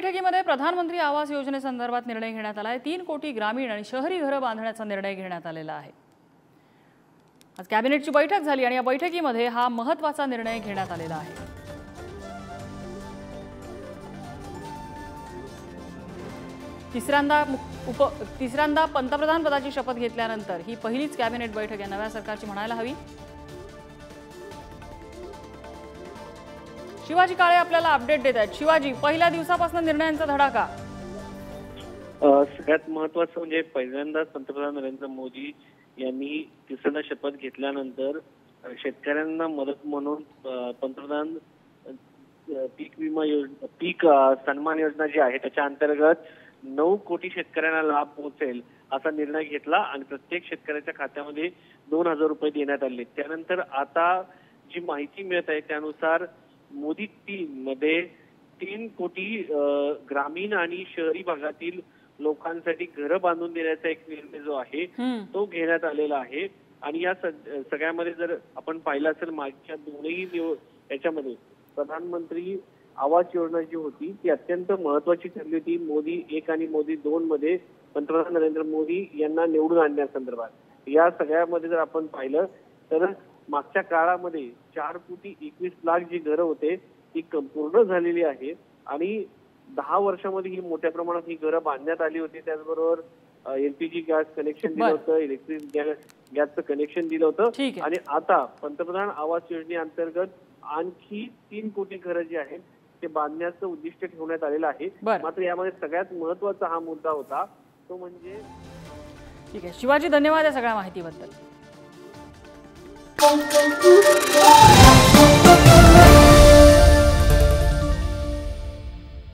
बैठकीमध्ये प्रधानमंत्री आवास योजनेसंदर्भात निर्णय घेण्यात आला आहे। 3 कोटी ग्रामीण आणि शहरी घरं बांधण्याचा निर्णय घेण्यात आलेला आहे। आज कॅबिनेटची बैठक झाली आणि या बैठकीमध्ये हा महत्त्वाचा निर्णय घेण्यात आलेला आहे। तिसऱ्यांदा पंतप्रधान पदाची शपथ घेतल्यानंतर ही पहिलीच कॅबिनेट बैठक या नव्या सरकारची म्हणायला हवी। शिवाजी काळे आपल्याला अपडेट देत आहेत। शिवाजी, पहिल्या दिवसापासून निर्णयांचा धडाका। सगळ्यात महत्त्वाचं म्हणजे पहिल्यांदाच पंतप्रधान नरेंद्र मोदी यांनी तिसऱ्यांदा शपथ घेतल्यानंतर शेतकऱ्यांना मदत म्हणून पंतप्रधान पीक विमा योजना, पीक सन्मान योजना जी आहे त्याच्या अंतर्गत 9 कोटी शेतकऱ्यांना लाभ पोहोचेल असा निर्णय घेतला आणि प्रत्येक शेतकऱ्याच्या खात्यामध्ये 2000 रुपये देण्यात आले। त्यानंतर आता जी माहिती मिळत आहे त्यानुसार मोदी 3 मध्ये 3 कोटी ग्रामीण आणि शहरी भागातील लोकांसाठी घरं बांधून देण्याचा एक निर्णय जो आहे तो घेण्यात आलेला आहे। आणि या सगळ्यामध्ये जर आपण पाहिलं असेल मागच्या दोन्ही याच्यामध्ये प्रधानमंत्री आवास योजना जी होती ती अत्यंत महत्वाची ठरली होती। मोदी 1 आणि मोदी 2 मध्ये पंतप्रधान नरेंद्र मोदी यांना निवडून आणण्यासंदर्भात या सगळ्यामध्ये जर आपण पाहिलं तर मागच्या काळामध्ये 4 कोटी 21 लाख जी घरं होते ती पूर्ण झालेली आहे आणि 10 वर्षामध्ये ही मोठ्या प्रमाणात ही घरं बांधण्यात आली होती। त्याचबरोबर एलपीजी गॅस कनेक्शन दिलं होतं, इलेक्ट्रिक गॅसचं कनेक्शन दिलं होतं आणि आता पंतप्रधान आवास योजनेअंतर्गत आणखी 3 कोटी घरं जी आहेत ते बांधण्याचं उद्दिष्ट ठेवण्यात आलेलं आहे। मात्र यामध्ये सगळ्यात महत्वाचा हा मुद्दा होता तो म्हणजे ठीक आहे शिवाजी, धन्यवाद या सगळ्या माहितीबद्दल।